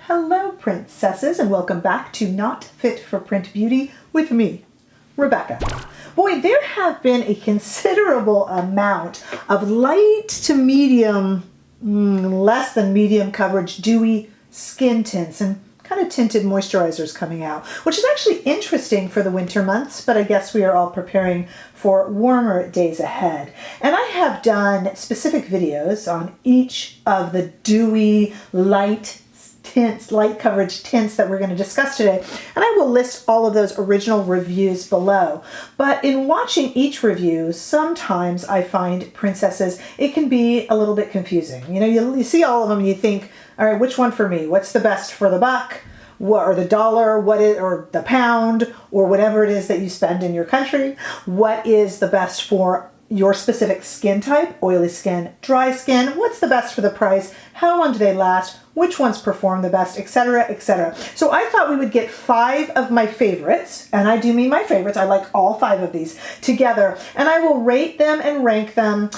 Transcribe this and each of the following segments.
Hello, princesses, and welcome back to Not Fit for Print Beauty with me, Rebecca. Boy, there have been a considerable amount of light to medium, less than medium coverage, dewy skin tints and kind of tinted moisturizers coming out, which is actually interesting for the winter months, but I guess we are all preparing for warmer days ahead. And I have done specific videos on each of the dewy, light tints, light coverage tints that we're going to discuss today, and I will list all of those original reviews below. But in watching each review, sometimes I find, princesses, it can be a little bit confusing. You know, you see all of them and you think, all right, which one for me? What's the best for the buck? What, or the dollar, or the pound, or whatever it is that you spend in your country? What is the best for your specific skin type? Oily skin, dry skin? What's the best for the price? How long do they last? Which ones perform the best, etc., etc. So I thought we would get 5 of my favorites, and I do mean my favorites. I like all 5 of these together, and I will rate them and rank them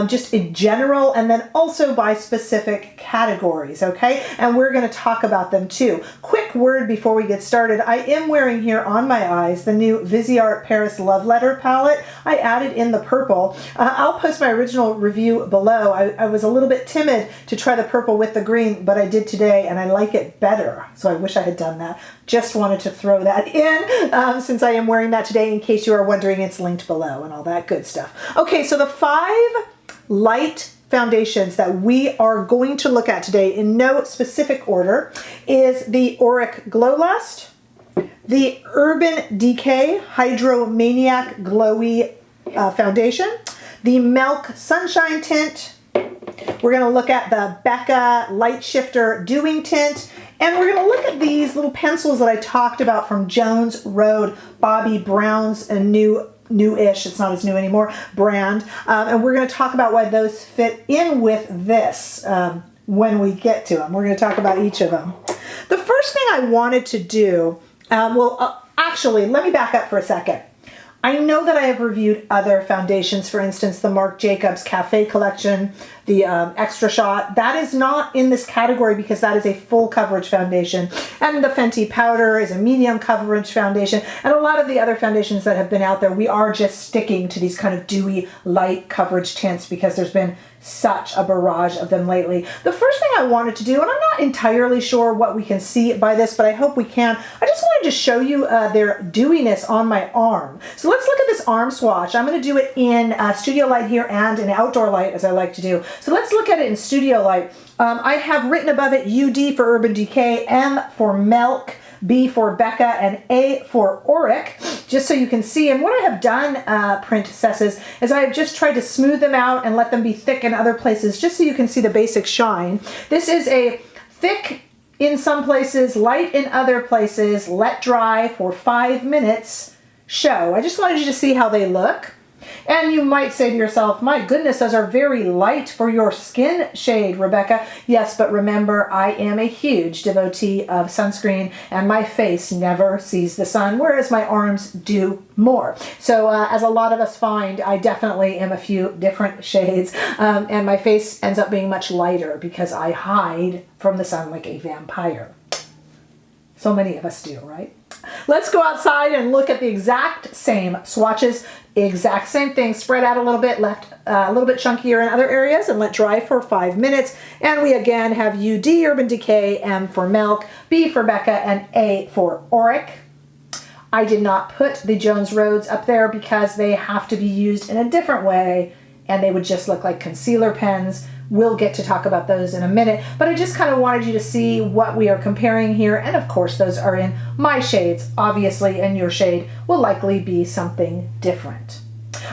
just in general, and then also by specific categories, okay? And we're going to talk about them too. Quick word before we get started. I am wearing here on my eyes the new Viseart Paris Love Letter palette. I added in the purple. I'll post my original review below. I was a little bit timid to try the purple with the green, but I did today and I like it better. So I wish I had done that. Just wanted to throw that in since I am wearing that today, in case you are wondering. It's linked below and all that good stuff. Okay, so the 5 light foundations that we are going to look at today in no specific order is the Auric Glow Lust, the Urban Decay Hydromaniac Glowy foundation, the Milk Sunshine tint. We're going to look at the Becca Light Shifter Dewing Tint, and we're going to look at these little pencils that I talked about from Jones Road, Bobbi Brown's a new-ish, it's not as new anymore, brand. And we're going to talk about why those fit in with this when we get to them. We're going to talk about each of them. The first thing I wanted to do, actually, let me back up for a second. I know that I have reviewed other foundations, for instance, the Marc Jacobs Cafe Collection, the Extra Shot. That is not in this category because that is a full coverage foundation. And the Fenty Powder is a medium coverage foundation. And a lot of the other foundations that have been out there, we are just sticking to these kind of dewy, light coverage tints because there's been such a barrage of them lately. The first thing I wanted to do, and I'm not entirely sure what we can see by this, but I hope we can, I just wanted to show you their dewiness on my arm. So let's look at this arm swatch. I'm going to do it in studio light here and in outdoor light, as I like to do. So let's look at it in studio light. I have written above it UD for Urban Decay, M for Milk, B for Becca, and A for Auric, just so you can see. And what I have done, princesses, is I have just tried to smooth them out and let them be thick in other places, just so you can see the basic shine. This is a thick in some places, light in other places, let dry for 5 minutes show. I just wanted you to see how they look. And you might say to yourself, my goodness, those are very light for your skin shade, Rebecca. Yes, but remember, I am a huge devotee of sunscreen, and my face never sees the sun, whereas my arms do more. So as a lot of us find, I definitely am a few different shades, and my face ends up being much lighter because I hide from the sun like a vampire. So many of us do, right? Let's go outside and look at the exact same swatches, exact same thing, spread out a little bit, left a little bit chunkier in other areas, and let dry for 5 minutes. And we again have UD Urban Decay, M for Milk, B for Becca, and A for Auric. I did not put the Jones Roads up there because they have to be used in a different way, and they would just look like concealer pens. We'll get to talk about those in a minute, but I just kind of wanted you to see what we are comparing here, and of course those are in my shades, obviously, and your shade will likely be something different.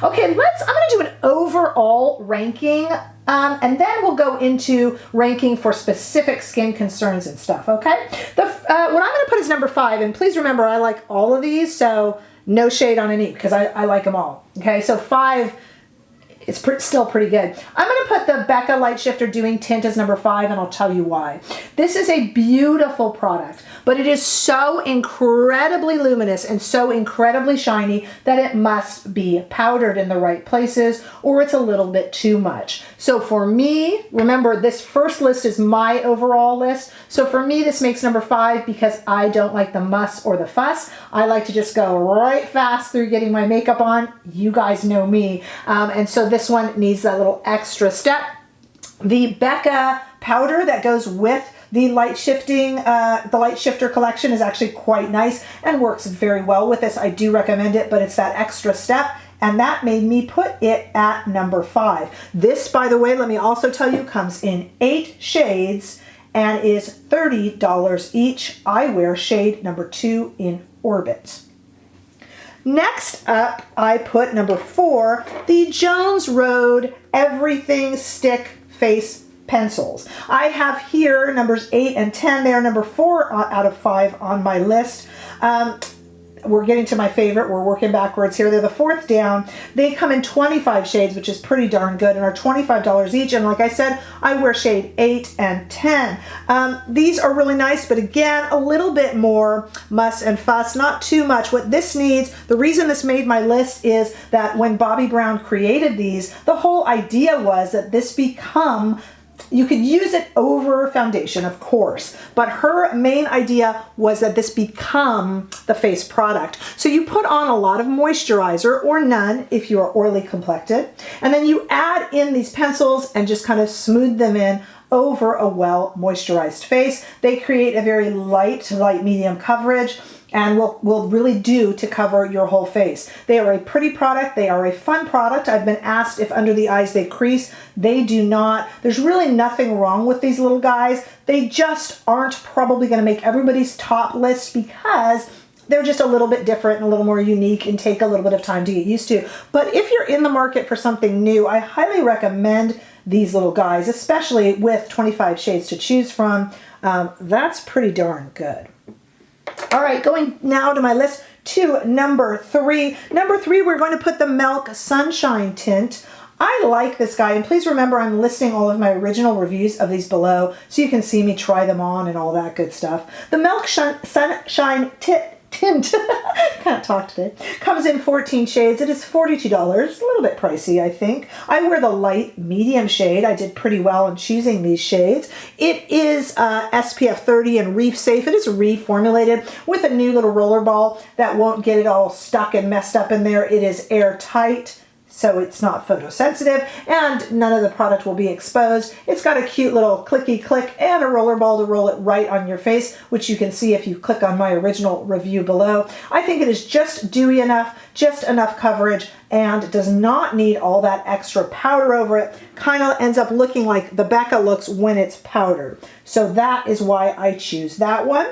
Okay, I'm going to do an overall ranking, and then we'll go into ranking for specific skin concerns and stuff, okay? What I'm going to put is number 5, and please remember I like all of these, so no shade on any, because I like them all, okay? So 5 It's still pretty good. I'm going to put the Becca Light Shifter Doing Tint as number 5, and I'll tell you why. This is a beautiful product, but it is so incredibly luminous and so incredibly shiny that it must be powdered in the right places, or it's a little bit too much. So for me, remember this first list is my overall list. So for me, this makes number 5 because I don't like the muss or the fuss. I like to just go right fast through getting my makeup on. You guys know me. And so this one needs that little extra step. The Becca powder that goes with the light shifter collection is actually quite nice and works very well with this. I do recommend it, but it's that extra step, and that made me put it at number 5. This, by the way, let me also tell you, comes in 8 shades and is $30 each. I wear shade number 2 in Orbit. Next up, I put number 4, the Jones Road Everything Stick Face Pencils. I have here numbers 8 and 10. They are number 4 out of 5 on my list. We're getting to my favorite. We're working backwards here. They're the 4th down. They come in 25 shades, which is pretty darn good, and are $25 each. And like I said, I wear shade 8 and 10. These are really nice, but again, a little bit more muss and fuss, not too much. What this needs, the reason this made my list is that when Bobbi Brown created these, the whole idea was that this become, you could use it over foundation, of course, but her main idea was that this become the face product. So you put on a lot of moisturizer, or none if you are oily complected, and then you add in these pencils and just kind of smooth them in over a well moisturized face. They create a very light medium coverage, and will really do to cover your whole face. They are a pretty product. They are a fun product. I've been asked if under the eyes they crease. They do not. There's really nothing wrong with these little guys. They just aren't probably going to make everybody's top list because they're just a little bit different and a little more unique and take a little bit of time to get used to. But if you're in the market for something new, I highly recommend these little guys, especially with 25 shades to choose from. That's pretty darn good. All right, going now to my list to number 3. Number 3, we're going to put the Milk Sunshine Tint. I like this guy, and please remember I'm listing all of my original reviews of these below so you can see me try them on and all that good stuff. The Milk Sunshine Tint, can't talk today, comes in 14 shades. It is $42, a little bit pricey, I think. I wear the light medium shade. I did pretty well in choosing these shades. It is SPF 30 and reef safe. It is reformulated with a new little roller ball that won't get it all stuck and messed up in there. It is airtight, so it's not photosensitive, and none of the product will be exposed. It's got a cute little clicky click and a roller ball to roll it right on your face, which you can see if you click on my original review below. I think it is just dewy enough, just enough coverage, and does not need all that extra powder over it. Kind of ends up looking like the Becca looks when it's powdered. So that is why I choose that one.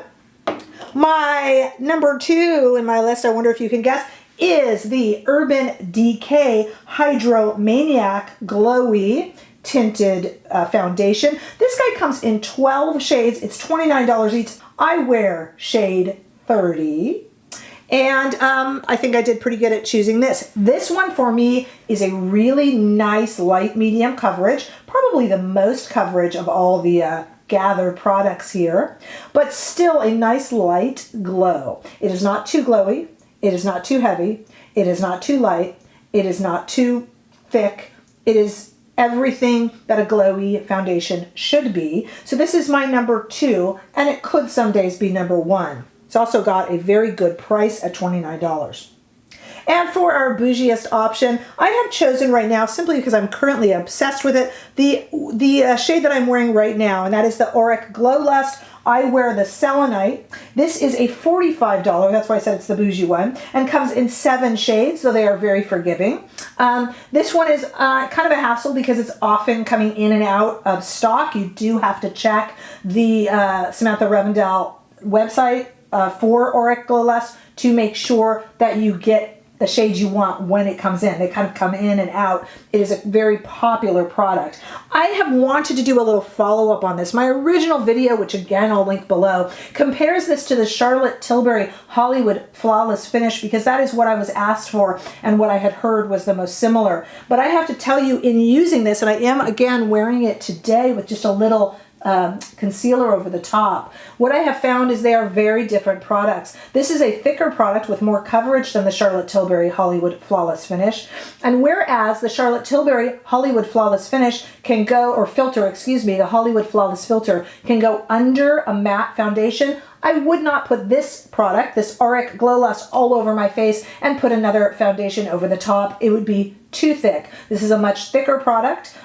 My number 2 in my list, I wonder if you can guess, is the Urban Decay Hydromaniac Glowy Tinted Foundation. This guy comes in 12 shades. It's $29 each. I wear shade 30. And I think I did pretty good at choosing this. This one for me is a really nice light medium coverage, probably the most coverage of all the gathered products here, but still a nice light glow. It is not too glowy. It is not too heavy. It is not too light. It is not too thick. It is everything that a glowy foundation should be. So this is my number 2, and it could some days be number 1. It's also got a very good price at $29. And for our bougiest option, I have chosen right now, simply because I'm currently obsessed with it, the shade that I'm wearing right now, and that is the Auric Glow Lust. I wear the Selenite. This is a $45, that's why I said it's the bougie one, and comes in 7 shades, so they are very forgiving. This one is kind of a hassle because it's often coming in and out of stock. You do have to check the Samantha Revendell website for Auric Glow Lust to make sure that you get the shades you want when it comes in. They kind of come in and out. It is a very popular product. I have wanted to do a little follow-up on this. My original video, which again I'll link below, compares this to the Charlotte Tilbury Hollywood Flawless Finish because that is what I was asked for and what I had heard was the most similar. But I have to tell you, in using this, and I am again wearing it today with just a little concealer over the top, what I have found is they are very different products. This is a thicker product with more coverage than the Charlotte Tilbury Hollywood Flawless Finish. And whereas the Charlotte Tilbury Hollywood Flawless Finish can go, or filter, excuse me, the Hollywood Flawless Filter can go under a matte foundation, I would not put this product, this Auric Glow Lust, all over my face and put another foundation over the top. It would be too thick. This is a much thicker product.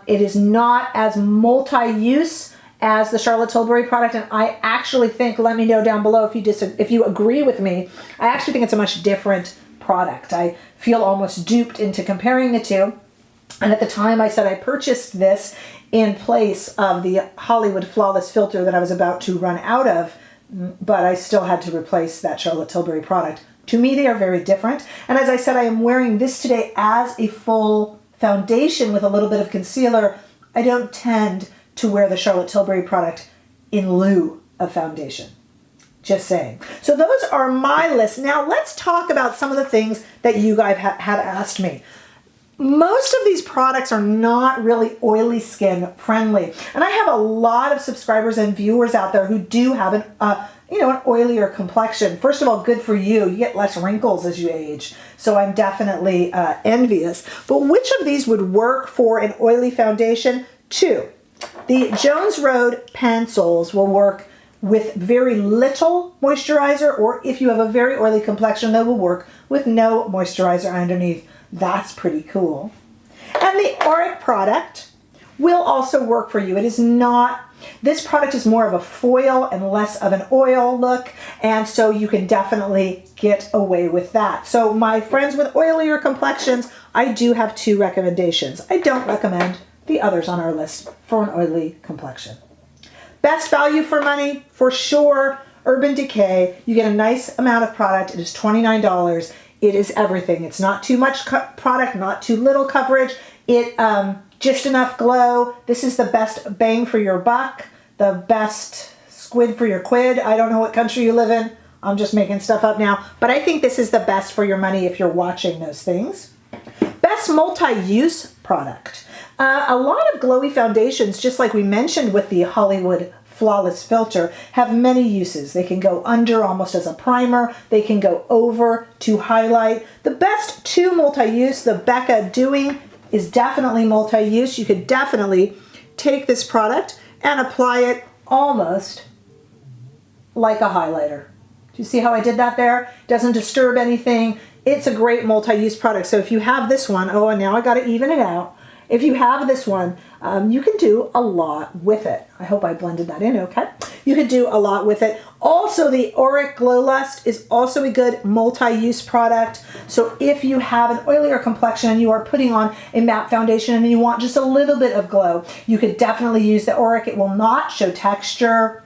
It is not as multi-use as the Charlotte Tilbury product, and I actually think, let me know down below if you agree with me, I actually think it's a much different product. I feel almost duped into comparing the two. And at the time I said I purchased this in place of the Hollywood Flawless Filter that I was about to run out of, but I still had to replace that Charlotte Tilbury product. To me, they are very different. And as I said, I am wearing this today as a full foundation with a little bit of concealer. I don't tend to wear the Charlotte Tilbury product in lieu of foundation. Just saying. So those are my list. Now let's talk about some of the things that you guys had asked me. Most of these products are not really oily skin friendly. And I have a lot of subscribers and viewers out there who do have an oilier complexion. First of all, good for you. You get less wrinkles as you age. So I'm definitely envious. But which of these would work for an oily foundation? Two. The Jones Road pencils will work with very little moisturizer, or if you have a very oily complexion, they will work with no moisturizer underneath. That's pretty cool. And the Auric product will also work for you. It is not, this product is more of a foil and less of an oil look, and so you can definitely get away with that. So my friends with oilier complexions, I do have two recommendations. I don't recommend the others on our list for an oily complexion. Best value for money, for sure, Urban Decay. You get a nice amount of product. It is $29. It is everything. It's not too much product, not too little coverage. It just enough glow. This is the best bang for your buck, the best squid for your quid. I don't know what country you live in. I'm just making stuff up now. But I think this is the best for your money if you're watching those things. Best multi-use product. A lot of glowy foundations, just like we mentioned with the Hollywood Flawless Filter, have many uses. They can go under almost as a primer. They can go over to highlight. The best two multi-use, the Becca Dewy is definitely multi-use. You could definitely take this product and apply it almost like a highlighter. Do you see how I did that there? Doesn't disturb anything. It's a great multi-use product. So if you have this one, oh, and now I got to even it out. If you have this one, you can do a lot with it. I hope I blended that in okay. You could do a lot with it. Also, the Auric Glow Lust is also a good multi-use product. So if you have an oilier complexion and you are putting on a matte foundation and you want just a little bit of glow, you could definitely use the Auric. It will not show texture,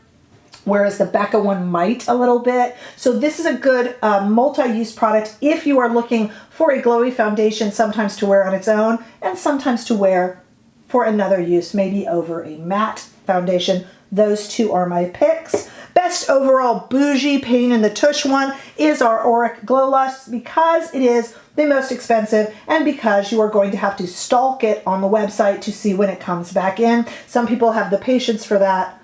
whereas the Becca one might a little bit. So this is a good multi-use product if you are looking for a glowy foundation, sometimes to wear on its own and sometimes to wear for another use, maybe over a matte foundation. Those two are my picks. Best overall bougie paint in the tush one is our Auric Glow Lust because it is the most expensive and because you are going to have to stalk it on the website to see when it comes back in. Some people have the patience for that.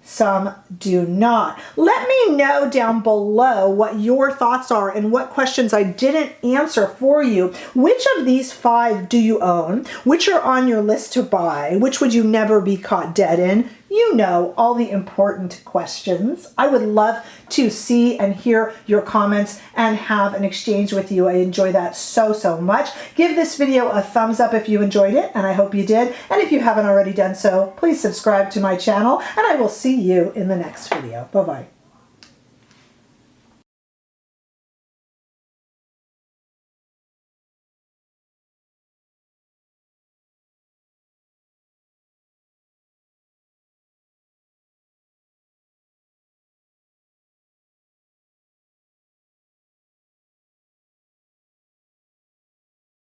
Some do not. Let me know down below what your thoughts are and what questions I didn't answer for you. Which of these 5 do you own? Which are on your list to buy? Which would you never be caught dead in? You know, all the important questions. I would love to see and hear your comments and have an exchange with you. I enjoy that so, so much. Give this video a thumbs up if you enjoyed it, and I hope you did. And if you haven't already done so, please subscribe to my channel, and I will see you in the next video. Bye-bye.